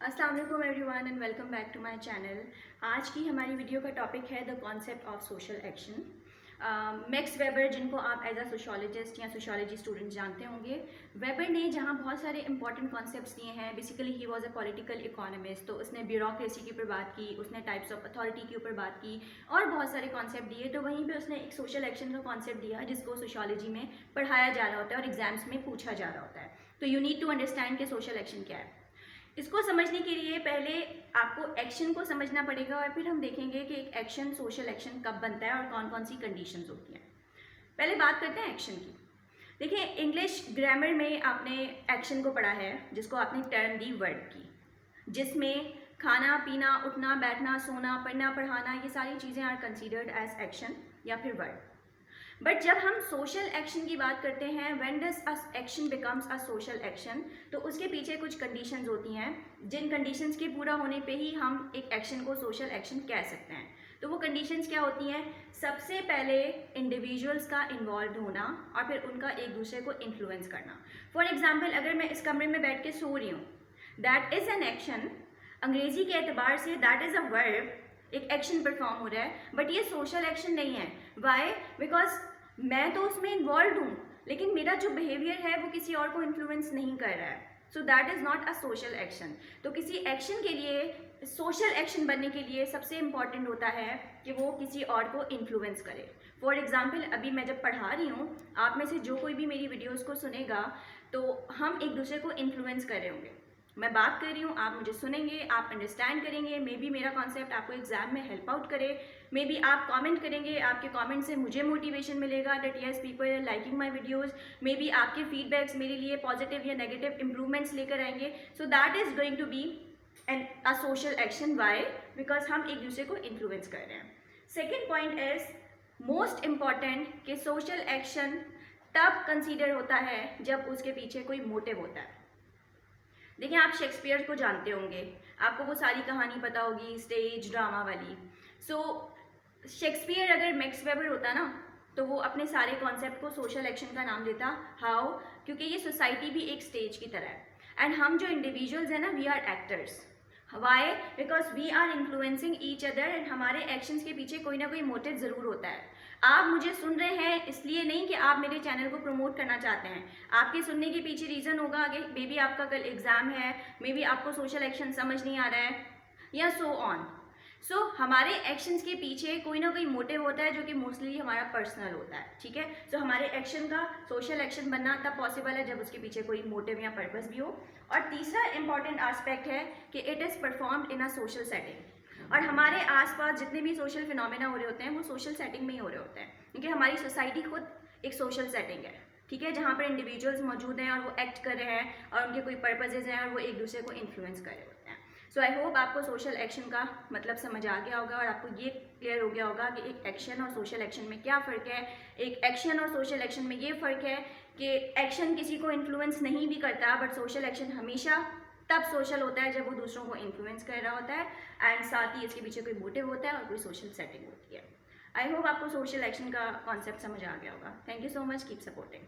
अस्सलाम वालेकुम everyone and welcome back to my channel. आज की हमारी वीडियो का टॉपिक है the concept of social action. Max Weber, जिनको आप एज अ सोशोलॉजिस्ट या सोशोलॉजी स्टूडेंट जानते होंगे, वेबर ने जहाँ बहुत सारे इंपॉर्टेंट कॉन्सेप्ट्स दिए हैं। Basically he was a political economist, तो उसने ब्यूरोक्रेसी के ऊपर बात की, उसने टाइप्स ऑफ अथॉरिटी के ऊपर बात की और बहुत सारे कॉन्सेप्ट दिए। तो वहीं पे उसने एक सोशल एक्शन का कॉन्सेप्ट दिया जिसको सोशोलॉजी में पढ़ाया जा रहा होता है और एग्जाम्स में पूछा जा रहा होता है। तो यू नीड टू अंडरस्टैंड कि सोशल एक्शन क्या है। इसको समझने के लिए पहले आपको एक्शन को समझना पड़ेगा और फिर हम देखेंगे कि एक एक्शन, सोशल एक्शन कब बनता है और कौन कौन सी कंडीशंस होती हैं। पहले बात करते हैं एक्शन की। देखिए, इंग्लिश ग्रामर में आपने एक्शन को पढ़ा है जिसको आपने टर्म दी वर्ब की, जिसमें खाना पीना, उठना बैठना, सोना, पढ़ना पढ़ाना, ये सारी चीज़ें आर कंसीडर्ड एज एक्शन या फिर वर्ब। बट जब हम सोशल एक्शन की बात करते हैं, when does a action becomes a social action, तो उसके पीछे कुछ कंडीशंस होती हैं जिन कंडीशंस के पूरा होने पे ही हम एक एक्शन को सोशल एक्शन कह सकते हैं। तो वो कंडीशंस क्या होती हैं? सबसे पहले इंडिविजुअल्स का इन्वॉल्व होना और फिर उनका एक दूसरे को इन्फ्लुएंस करना। फॉर एग्जाम्पल, अगर मैं इस कमरे में बैठ के सो रही हूँ, दैट इज़ एन एक्शन। अंग्रेजी के एतबार say that is a verb, एक एक्शन परफॉर्म हो रहा है, बट ये सोशल एक्शन नहीं है। वाई? बिकॉज मैं तो उसमें इन्वॉल्व हूँ, लेकिन मेरा जो बिहेवियर है वो किसी और को इन्फ्लुएंस नहीं कर रहा है। So that is not a social action. तो किसी एक्शन के लिए, सोशल एक्शन बनने के लिए सबसे इम्पॉर्टेंट होता है कि वो किसी और को इन्फ्लुएंस करे। फॉर एग्जाम्पल, अभी मैं जब पढ़ा रही हूँ, आप में से जो कोई भी मेरी वीडियोज़ को सुनेगा तो हम एक दूसरे को इन्फ्लुएंस कर रहे होंगे। मैं बात कर रही हूँ, आप मुझे सुनेंगे, आप अंडरस्टैंड करेंगे, मे बी मेरा कॉन्सेप्ट आपको एग्जाम में हेल्प आउट करे, मे बी आप कमेंट करेंगे, आपके कमेंट से मुझे मोटिवेशन मिलेगा that yes people are liking my videos, may be आपके फीडबैक्स मेरे लिए पॉजिटिव या नेगेटिव इंप्रूवमेंट्स लेकर आएंगे। So that is going to be an a social action. Why? Because हम एक दूसरे को इन्फ्लुएंस कर रहे हैं। Second point is most important कि सोशल एक्शन तब कंसिडर होता है जब उसके पीछे कोई मोटिव होता है। देखिए, आप शेक्सपियर को जानते होंगे, आपको वो सारी कहानी पता होगी, स्टेज ड्रामा वाली। सो शेक्सपियर अगर मैक्स वेबर होता ना, तो वो अपने सारे कॉन्सेप्ट को सोशल एक्शन का नाम देता। हाउ? क्योंकि ये सोसाइटी भी एक स्टेज की तरह है एंड हम जो इंडिविजुअल्स हैं ना, we are actors. Why? Because we are influencing each other and हमारे एक्शंस के पीछे कोई ना कोई मोटिव ज़रूर होता है। आप मुझे सुन रहे हैं इसलिए नहीं कि आप मेरे चैनल को प्रमोट करना चाहते हैं। आपके सुनने के पीछे रीज़न होगा कि मे बी आपका कल एग्ज़ाम है, मे बी आपको सोशल एक्शन समझ नहीं आ रहा है या सो ऑन। सो हमारे एक्शंस के पीछे कोई ना कोई मोटिव होता है जो कि मोस्टली हमारा पर्सनल होता है। ठीक है? सो हमारे एक्शन का सोशल एक्शन बनना तब पॉसिबल है जब उसके पीछे कोई मोटिव या पर्पस भी हो। और तीसरा इंपॉर्टेंट एस्पेक्ट है कि it is performed in a social setting. और हमारे आसपास जितने भी सोशल फिनोमेना हो रहे होते हैं वो सोशल सेटिंग में ही हो रहे होते हैं, क्योंकि हमारी सोसाइटी खुद एक सोशल सेटिंग है। ठीक है? जहाँ पर इंडिविजुअल्स मौजूद हैं और वो एक्ट कर रहे हैं और उनके कोई पर्पजेज हैं और वो एक दूसरे को इन्फ्लुएंस कर रहे होते हैं। सो आई होप आपको सोशल एक्शन का मतलब समझ आ गया होगा और आपको ये क्लियर हो गया होगा कि एक एक्शन और सोशल एक्शन में क्या फ़र्क है। एक एक्शन और सोशल एक्शन में ये फ़र्क है कि एक्शन किसी को इन्फ्लुएंस नहीं भी करता, बट सोशल एक्शन हमेशा तब सोशल होता है जब वो दूसरों को इन्फ्लुएंस कर रहा होता है एंड साथ ही इसके पीछे कोई मोटिव होता है और कोई सोशल सेटिंग होती है। आई होप आपको सोशल एक्शन का कॉन्सेप्ट समझ आ गया होगा। Thank you so much, keep supporting.